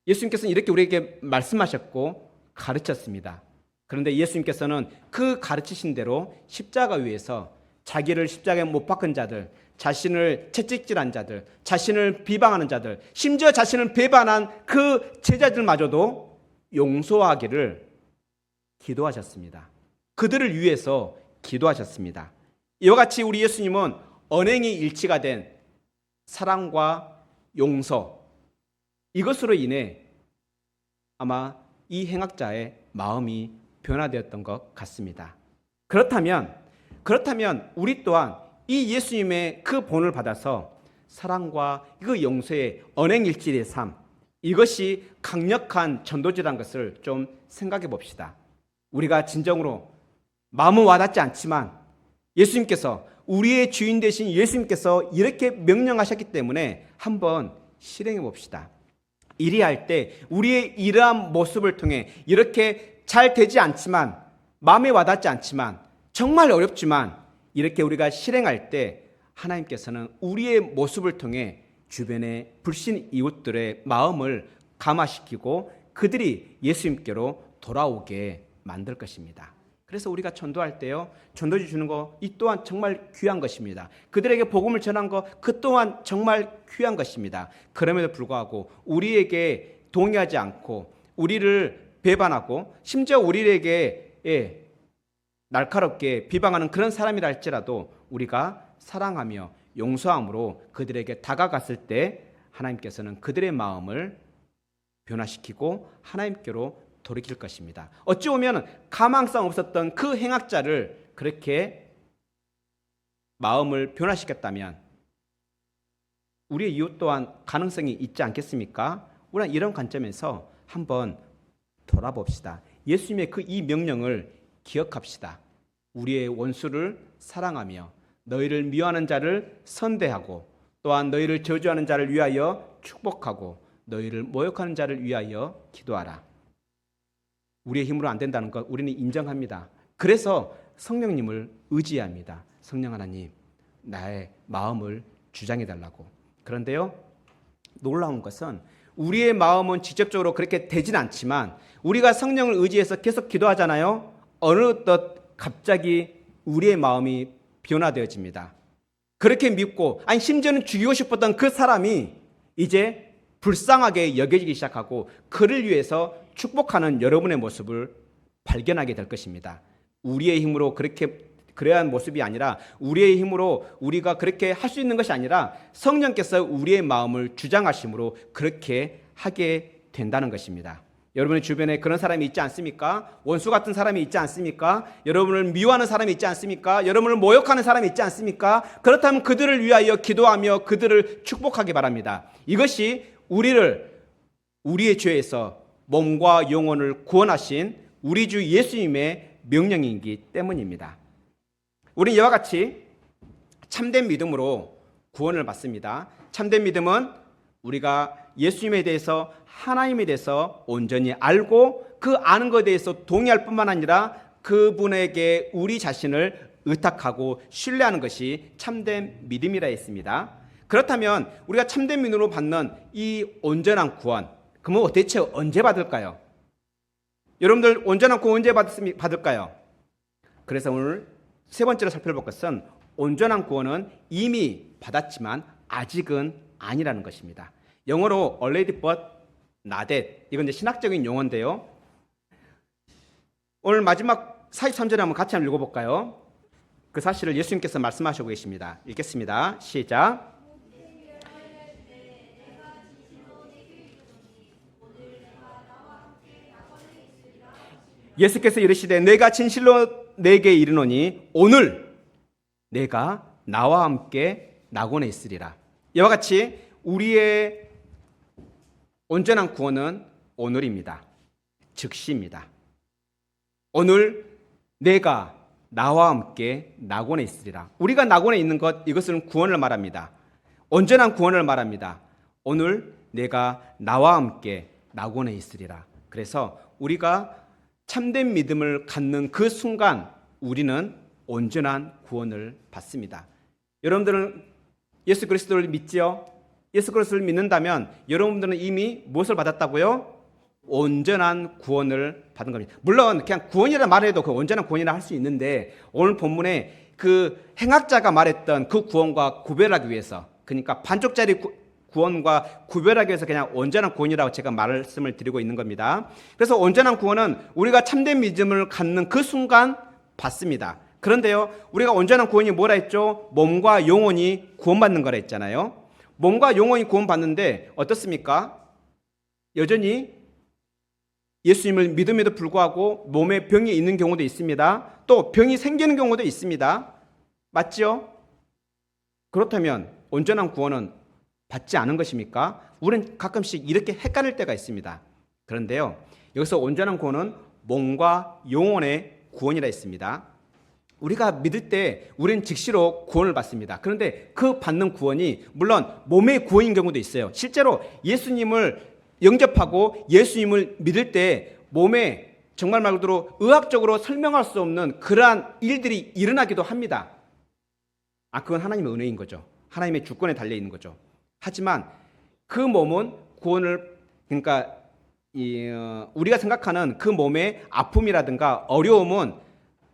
Speaker 1: 예수님께서는 이렇게 우리에게 말씀하셨고 가르쳤습니다. 그런데 예수님께서는 그 가르치신 대로 십자가 위에서 자기를 십자가에 못 박은 자들, 자신을 채찍질한 자들, 자신을 비방하는 자들, 심지어 자신을 배반한 그 제자들마저도 용서하기를 기도하셨습니다. 그들을 위해서 기도하셨습니다. 이와 같이 우리 예수님은 언행이 일치가 된 사랑과 용서, 이것으로 인해 아마 이 행악자의 마음이 변화되었던 것 같습니다. 그렇다면 우리 또한 이 예수님의 그 본을 받아서 사랑과 그 용서의 언행일치의 삶, 이것이 강력한 전도지라는 것을 좀 생각해 봅시다. 우리가 진정으로 마음은 와닿지 않지만 예수님께서, 우리의 주인 되신 예수님께서 이렇게 명령하셨기 때문에 한번 실행해 봅시다. 일해할 때 우리의 이러한 모습을 통해 이렇게 잘 되지 않지만, 마음에 와닿지 않지만, 정말 어렵지만 이렇게 우리가 실행할 때 하나님께서는 우리의 모습을 통해 주변의 불신 이웃들의 마음을 감화시키고 그들이 예수님께로 돌아오게 만들 것입니다. 그래서 우리가 전도할 때요, 전도지 주는 거 이 또한 정말 귀한 것입니다. 그들에게 복음을 전한 거 그 또한 정말 귀한 것입니다. 그럼에도 불구하고 우리에게 동의하지 않고 우리를 배반하고 심지어 우리에게 날카롭게 비방하는 그런 사람이라 할지라도 우리가 사랑하며 용서함으로 그들에게 다가갔을 때 하나님께서는 그들의 마음을 변화시키고 하나님께로 돌이킬 것입니다. 어찌 보면 가망성 없었던 그 행악자를 그렇게 마음을 변화시켰다면 우리의 이웃 또한 가능성이 있지 않겠습니까? 우리는 이런 관점에서 한번 돌아봅시다. 예수님의 그 이 명령을 기억합시다. 우리의 원수를 사랑하며 너희를 미워하는 자를 선대하고 또한 너희를 저주하는 자를 위하여 축복하고 너희를 모욕하는 자를 위하여 기도하라. 우리의 힘으로 안 된다는 것 우리는 인정합니다. 그래서 성령님을 의지합니다. 성령 하나님, 나의 마음을 주장해 달라고. 그런데요, 놀라운 것은 우리의 마음은 직접적으로 그렇게 되진 않지만 우리가 성령을 의지해서 계속 기도하잖아요. 어느덧 갑자기 우리의 마음이 변화되어집니다. 그렇게 믿고, 아니 심지어는 죽이고 싶었던 그 사람이 이제 불쌍하게 여겨지기 시작하고 그를 위해서 축복하는 여러분의 모습을 발견하게 될 것입니다. 우리의 힘으로 그래야 하는 모습이 아니라, 우리의 힘으로 우리가 그렇게 할 수 있는 것이 아니라 성령께서 우리의 마음을 주장하심으로 그렇게 하게 된다는 것입니다. 여러분의 주변에 그런 사람이 있지 않습니까? 원수 같은 사람이 있지 않습니까? 여러분을 미워하는 사람이 있지 않습니까? 여러분을 모욕하는 사람이 있지 않습니까? 그렇다면 그들을 위하여 기도하며 그들을 축복하기 바랍니다. 이것이 우리의 죄에서 몸과 영혼을 구원하신 우리 주 예수님의 명령이기 때문입니다. 우리는 이와 같이 참된 믿음으로 구원을 받습니다. 참된 믿음은 우리가 예수님에 대해서, 하나님에 대해서 온전히 알고 그 아는 것에 대해서 동의할 뿐만 아니라 그분에게 우리 자신을 의탁하고 신뢰하는 것이 참된 믿음이라 했습니다. 그렇다면 우리가 참된 믿음으로 받는 이 온전한 구원, 그러면 대체 언제 받을까요? 여러분들 온전한 구원 언제 받을까요? 그래서 오늘 세 번째로 살펴볼 것은 온전한 구원은 이미 받았지만 아직은 아니라는 것입니다. 영어로 already but not yet. 이건 이제 신학적인 용어인데요. 오늘 마지막 43절에 한번 같이 한번 읽어볼까요? 그 사실을 예수님께서 말씀하시고 계십니다. 읽겠습니다. 시작. 예수께서 이르시되 내가 진실로 내게 이르노니 오늘 내가 나와 함께 낙원에 있으리라. 이와 같이 우리의 온전한 구원은 오늘입니다. 즉시입니다. 오늘 내가 나와 함께 낙원에 있으리라. 우리가 낙원에 있는 것, 이것은 구원을 말합니다. 온전한 구원을 말합니다. 오늘 내가 나와 함께 낙원에 있으리라. 그래서 우리가 참된 믿음을 갖는 그 순간 우리는 온전한 구원을 받습니다. 여러분들은 예수 그리스도를 믿지요? 예수 그리스도를 믿는다면 여러분들은 이미 무엇을 받았다고요? 온전한 구원을 받은 겁니다. 물론 그냥 구원이라 말해도 그 온전한 구원이라 할 수 있는데, 오늘 본문에 그 행악자가 말했던 그 구원과 구별하기 위해서, 그러니까 반쪽짜리 구원과 구별하기 위해서 그냥 온전한 구원이라고 제가 말씀을 드리고 있는 겁니다. 그래서 온전한 구원은 우리가 참된 믿음을 갖는 그 순간 받습니다. 그런데요, 우리가 온전한 구원이 뭐라 했죠? 몸과 영혼이 구원받는 거라 했잖아요. 몸과 영혼이 구원받는데 어떻습니까? 여전히 예수님을 믿음에도 불구하고 몸에 병이 있는 경우도 있습니다. 또 병이 생기는 경우도 있습니다. 맞죠? 그렇다면 온전한 구원은 받지 않은 것입니까? 우리는 가끔씩 이렇게 헷갈릴 때가 있습니다. 그런데요, 여기서 온전한 구원은 몸과 영혼의 구원이라 했습니다. 우리가 믿을 때 우리는 즉시로 구원을 받습니다. 그런데 그 받는 구원이 물론 몸의 구원인 경우도 있어요. 실제로 예수님을 영접하고 예수님을 믿을 때 몸에 정말 말 그대로 의학적으로 설명할 수 없는 그러한 일들이 일어나기도 합니다. 그건 하나님의 은혜인 거죠. 하나님의 주권에 달려 있는 거죠. 하지만 그 몸은 구원을, 그러니까 우리가 생각하는 그 몸의 아픔이라든가 어려움은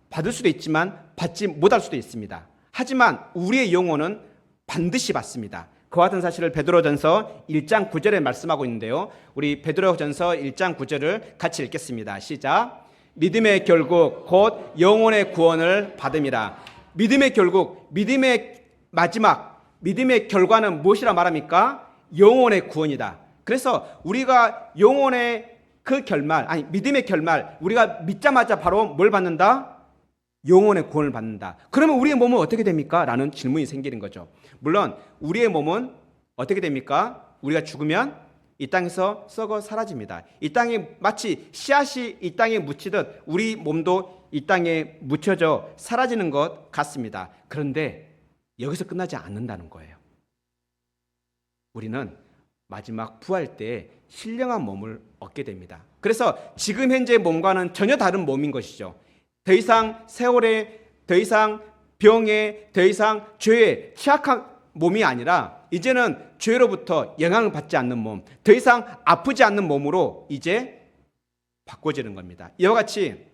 Speaker 1: 받을 수도 있지만 받지 못할 수도 있습니다. 하지만 우리의 영혼은 반드시 받습니다. 그와 같은 사실을 베드로전서 1장 9절에 말씀하고 있는데요. 우리 베드로전서 1장 9절을 같이 읽겠습니다. 시작. 믿음의 결국 곧 영혼의 구원을 받음이라. 믿음의 결국, 믿음의 마지막, 믿음의 결과는 무엇이라 말합니까? 영혼의 구원이다. 그래서 우리가 영혼의 그 결말, 믿음의 결말, 우리가 믿자마자 바로 뭘 받는다? 영혼의 구원을 받는다. 그러면 우리의 몸은 어떻게 됩니까? 라는 질문이 생기는 거죠. 물론 우리의 몸은 어떻게 됩니까? 우리가 죽으면 이 땅에서 썩어 사라집니다. 이 땅에 마치 씨앗이 이 땅에 묻히듯 우리 몸도 이 땅에 묻혀져 사라지는 것 같습니다. 그런데 여기서 끝나지 않는다는 거예요. 우리는 마지막 부활 때 신령한 몸을 얻게 됩니다. 그래서 지금 현재 몸과는 전혀 다른 몸인 것이죠. 더 이상 세월에, 더 이상 병에, 더 이상 죄에 취약한 몸이 아니라 이제는 죄로부터 영향을 받지 않는 몸, 더 이상 아프지 않는 몸으로 이제 바꿔지는 겁니다. 이와 같이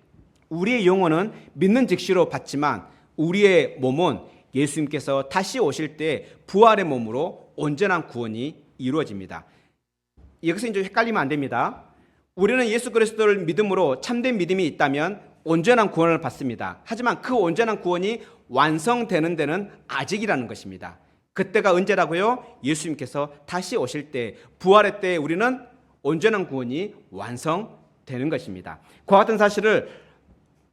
Speaker 1: 우리의 영혼은 믿는 즉시로 받지만 우리의 몸은 예수님께서 다시 오실 때 부활의 몸으로 온전한 구원이 이루어집니다. 여기서 이제 헷갈리면 안 됩니다. 우리는 예수 그리스도를 믿음으로 참된 믿음이 있다면 온전한 구원을 받습니다. 하지만 그 온전한 구원이 완성되는 데는 아직이라는 것입니다. 그때가 언제라고요? 예수님께서 다시 오실 때, 부활의 때 우리는 온전한 구원이 완성되는 것입니다. 그와 같은 사실을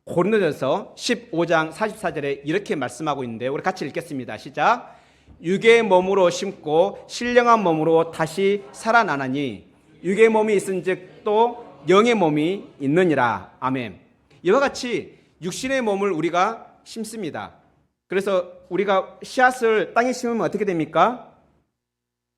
Speaker 1: 고린도전서 15장 44절에 이렇게 말씀하고 있는데 우리 같이 읽겠습니다. 시작. 육의 몸으로 심고 신령한 몸으로 다시 살아나나니 육의 몸이 있은즉 또 영의 몸이 있느니라. 아멘. 이와 같이 육신의 몸을 우리가 심습니다. 그래서 우리가 씨앗을 땅에 심으면 어떻게 됩니까?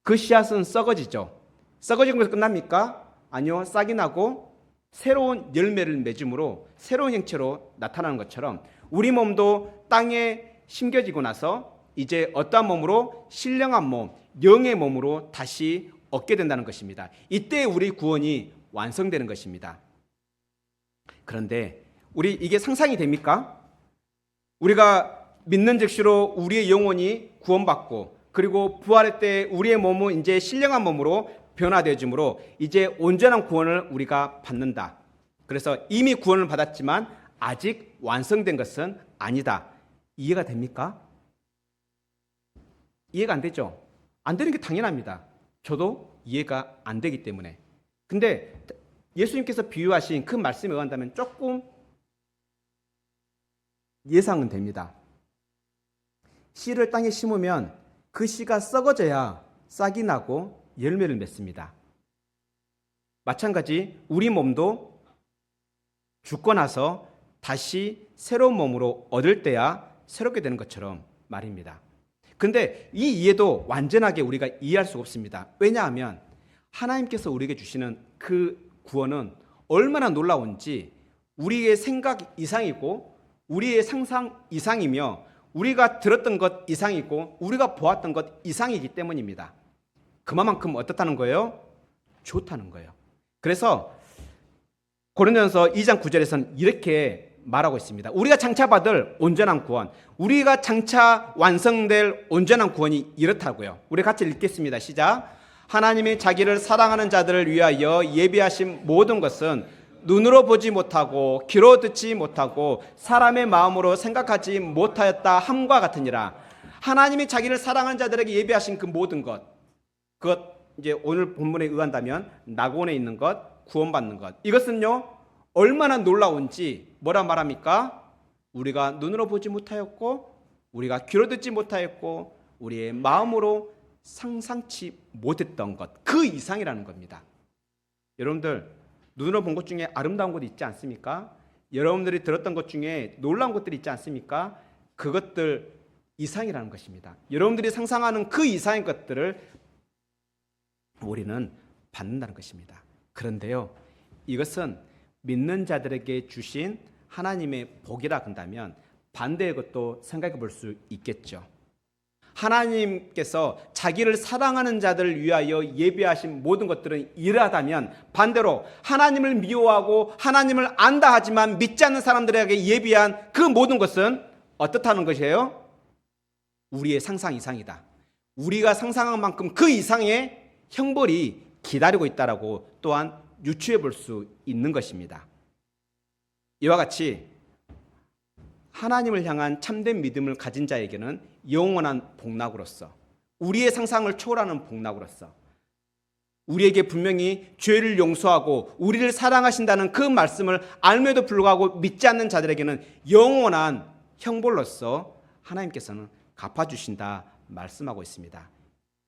Speaker 1: 그 씨앗은 썩어지죠. 썩어지는 것에서 끝납니까? 아니요. 싹이 나고 새로운 열매를 맺음으로 새로운 형체로 나타나는 것처럼 우리 몸도 땅에 심겨지고 나서 이제 어떠한 몸으로? 신령한 몸, 영의 몸으로 다시 얻게 된다는 것입니다. 이때 우리 구원이 완성되는 것입니다. 그런데 우리 이게 상상이 됩니까? 우리가 믿는 즉시로 우리의 영혼이 구원받고 그리고 부활의 때 우리의 몸은 이제 신령한 몸으로 변화되어지므로 이제 온전한 구원을 우리가 받는다. 그래서 이미 구원을 받았지만 아직 완성된 것은 아니다. 이해가 됩니까? 이해가 안 되죠? 안 되는 게 당연합니다. 저도 이해가 안 되기 때문에. 근데 예수님께서 비유하신 그 말씀에 의한다면 조금 예상은 됩니다. 씨를 땅에 심으면 그 씨가 썩어져야 싹이 나고 열매를 맺습니다. 마찬가지 우리 몸도 죽고 나서 다시 새로운 몸으로 얻을 때야 새롭게 되는 것처럼 말입니다. 그런데 이 이해도 완전하게 우리가 이해할 수가 없습니다. 왜냐하면 하나님께서 우리에게 주시는 그 구원은 얼마나 놀라운지 우리의 생각 이상이고 우리의 상상 이상이며 우리가 들었던 것 이상이고 우리가 보았던 것 이상이기 때문입니다. 그만큼 어떻다는 거예요? 좋다는 거예요. 그래서 고린도전서 2장 9절에서는 이렇게 말하고 있습니다. 우리가 장차 받을 온전한 구원, 우리가 장차 완성될 온전한 구원이 이렇다고요. 우리 같이 읽겠습니다. 시작. 하나님이 자기를 사랑하는 자들을 위하여 예비하신 모든 것은 눈으로 보지 못하고 귀로 듣지 못하고 사람의 마음으로 생각하지 못하였다 함과 같으니라. 하나님이 자기를 사랑하는 자들에게 예비하신 그 모든 것, 그것 이제 오늘 본문에 의한다면 낙원에 있는 것, 구원받는 것, 이것은요 얼마나 놀라운지 뭐라 말합니까? 우리가 눈으로 보지 못하였고 우리가 귀로 듣지 못하였고 우리의 마음으로 상상치 못했던 것, 그 이상이라는 겁니다. 여러분들 눈으로 본 것 중에 아름다운 것이 있지 않습니까? 여러분들이 들었던 것 중에 놀라운 것들이 있지 않습니까? 그것들 이상이라는 것입니다. 여러분들이 상상하는 그 이상의 것들을 우리는 받는다는 것입니다. 그런데요, 이것은 믿는 자들에게 주신 하나님의 복이라 한다면 반대의 것도 생각해 볼 수 있겠죠. 하나님께서 자기를 사랑하는 자들을 위하여 예비하신 모든 것들은 이러하다면 반대로 하나님을 미워하고 하나님을 안다 하지만 믿지 않는 사람들에게 예비한 그 모든 것은 어떻다는 것이에요? 우리의 상상 이상이다. 우리가 상상한 만큼 그 이상의 형벌이 기다리고 있다라고 또한 유추해 볼 수 있는 것입니다. 이와 같이 하나님을 향한 참된 믿음을 가진 자에게는 영원한 복락으로서 우리의 상상을 초월하는 복락으로서 우리에게 분명히 죄를 용서하고 우리를 사랑하신다는 그 말씀을 알면도 불구하고 믿지 않는 자들에게는 영원한 형벌로서 하나님께서는 갚아주신다 말씀하고 있습니다.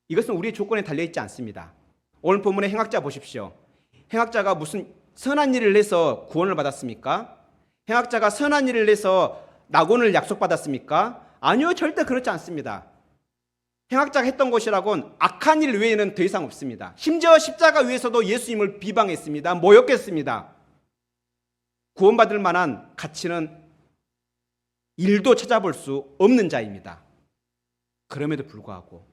Speaker 1: 이것은 우리의 조건에 달려있지 않습니다. 오늘 본문의 행악자 보십시오. 행악자가 무슨 선한 일을 해서 구원을 받았습니까? 행악자가 선한 일을 해서 낙원을 약속받았습니까? 아니요, 절대 그렇지 않습니다. 행악자가 했던 것이라곤 악한 일 외에는 더 이상 없습니다. 심지어 십자가 위에서도 예수님을 비방했습니다. 모욕했습니다. 구원받을 만한 가치는 일도 찾아볼 수 없는 자입니다. 그럼에도 불구하고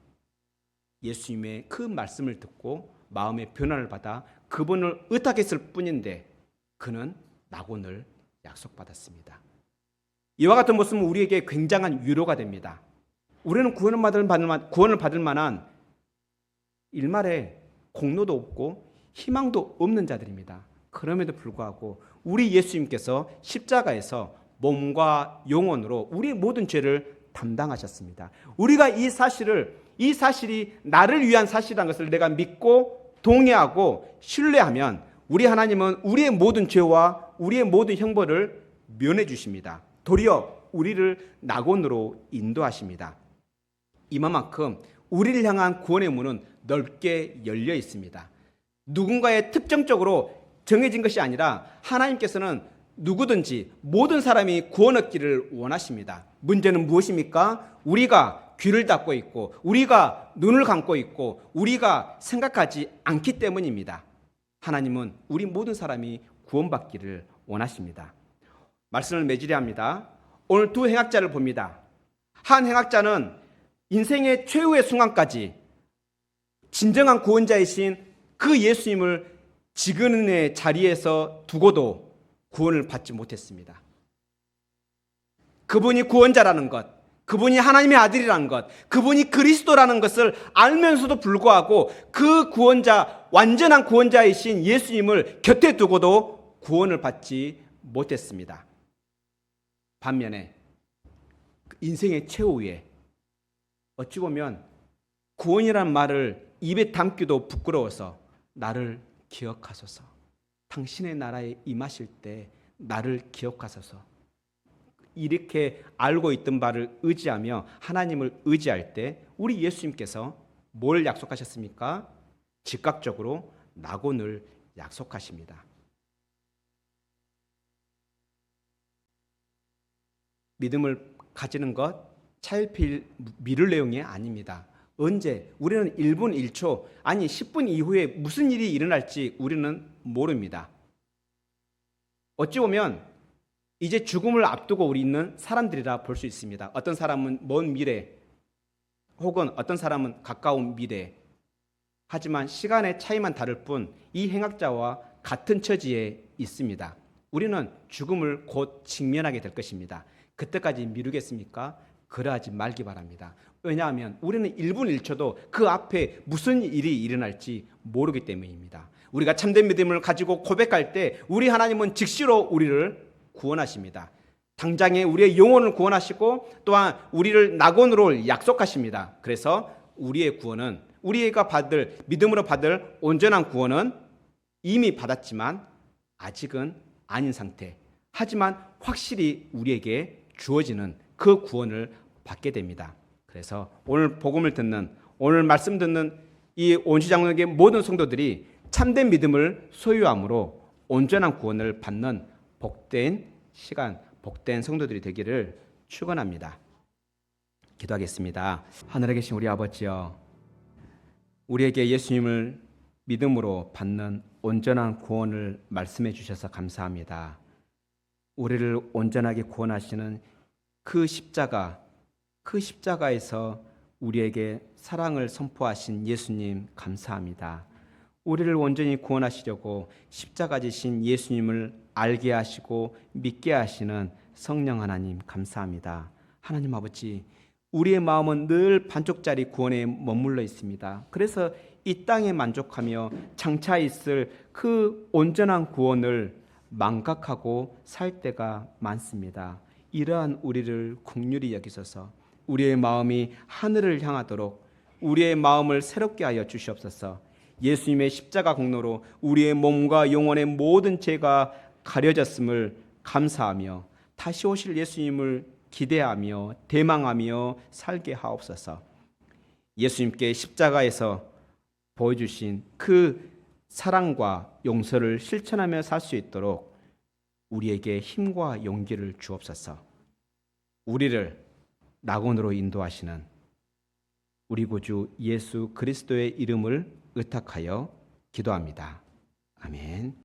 Speaker 1: 예수님의 그 말씀을 듣고 마음의 변화를 받아 그분을 의탁했을 뿐인데 그는 낙원을 약속받았습니다. 이와 같은 모습은 우리에게 굉장한 위로가 됩니다. 우리는 구원을 받을 만한 일말의 공로도 없고 희망도 없는 자들입니다. 그럼에도 불구하고 우리 예수님께서 십자가에서 몸과 영혼으로 우리의 모든 죄를 담당하셨습니다. 우리가 이 사실이 나를 위한 사실이라는 것을 내가 믿고 동의하고 신뢰하면 우리 하나님은 우리의 모든 죄와 우리의 모든 형벌을 면해 주십니다. 도리어 우리를 낙원으로 인도하십니다. 이만큼 우리를 향한 구원의 문은 넓게 열려 있습니다. 누군가의 특정적으로 정해진 것이 아니라 하나님께서는 누구든지 모든 사람이 구원 얻기를 원하십니다. 문제는 무엇입니까? 우리가 귀를 닫고 있고 우리가 눈을 감고 있고 우리가 생각하지 않기 때문입니다. 하나님은 우리 모든 사람이 구원받기를 원하십니다. 말씀을 맺으려 합니다. 오늘 두 행악자를 봅니다. 한 행악자는 인생의 최후의 순간까지 진정한 구원자이신 그 예수님을 지금의 자리에서 두고도 구원을 받지 못했습니다. 그분이 구원자라는 것, 그분이 하나님의 아들이라는 것, 그분이 그리스도라는 것을 알면서도 불구하고 그 구원자, 완전한 구원자이신 예수님을 곁에 두고도 구원을 받지 못했습니다. 반면에 인생의 최후에 어찌 보면 구원이란 말을 입에 담기도 부끄러워서 나를 기억하소서, 당신의 나라에 임하실 때 나를 기억하소서, 이렇게 알고 있던 바를 의지하며 하나님을 의지할 때 우리 예수님께서 뭘 약속하셨습니까? 즉각적으로 낙원을 약속하십니다. 믿음을 가지는 것 차일피일 미룰 내용이 아닙니다. 언제? 우리는 1분 1초 아니 10분 이후에 무슨 일이 일어날지 우리는 모릅니다. 어찌 보면 이제 죽음을 앞두고 우리 있는 사람들이라 볼 수 있습니다. 어떤 사람은 먼 미래 혹은 어떤 사람은 가까운 미래. 하지만 시간의 차이만 다를 뿐 이 행악자와 같은 처지에 있습니다. 우리는 죽음을 곧 직면하게 될 것입니다. 그때까지 미루겠습니까? 그러하지 말기 바랍니다. 왜냐하면 우리는 1분 1초도 그 앞에 무슨 일이 일어날지 모르기 때문입니다. 우리가 참된 믿음을 가지고 고백할 때 우리 하나님은 즉시로 우리를 구원하십니다. 당장에 우리의 영혼을 구원하시고 또한 우리를 낙원으로 약속하십니다. 그래서 우리의 구원은 우리가 믿음으로 받을 온전한 구원은 이미 받았지만 아직은 아닌 상태. 하지만 확실히 우리에게 주어지는 그 구원을 받게 됩니다. 그래서 오늘 복음을 듣는 오늘 말씀 듣는 이 온주장로에게 모든 성도들이 참된 믿음을 소유함으로 온전한 구원을 받는 복된 시간, 복된 성도들이 되기를 축원합니다. 기도하겠습니다. 하늘에 계신 우리 아버지여, 우리에게 예수님을 믿음으로 받는 온전한 구원을 말씀해 주셔서 감사합니다. 우리를 온전하게 구원하시는 그 십자가에서 우리에게 사랑을 선포하신 예수님 감사합니다. 우리를 온전히 구원하시려고 십자가 지신 예수님을 알게 하시고 믿게 하시는 성령 하나님 감사합니다. 하나님 아버지, 우리의 마음은 늘 반쪽짜리 구원에 머물러 있습니다. 그래서 이 땅에 만족하며 장차 있을 그 온전한 구원을 망각하고 살 때가 많습니다. 이러한 우리를 긍휼히 여기소서. 우리의 마음이 하늘을 향하도록 우리의 마음을 새롭게 하여 주시옵소서. 예수님의 십자가 공로로 우리의 몸과 영혼의 모든 죄가 가려졌음을 감사하며 다시 오실 예수님을 기대하며 대망하며 살게 하옵소서. 예수님께 십자가에서 보여주신 그 사랑과 용서를 실천하며 살 수 있도록 우리에게 힘과 용기를 주옵소서. 우리를 낙원으로 인도하시는 우리 구주 예수 그리스도의 이름을 의탁하여 기도합니다. 아멘.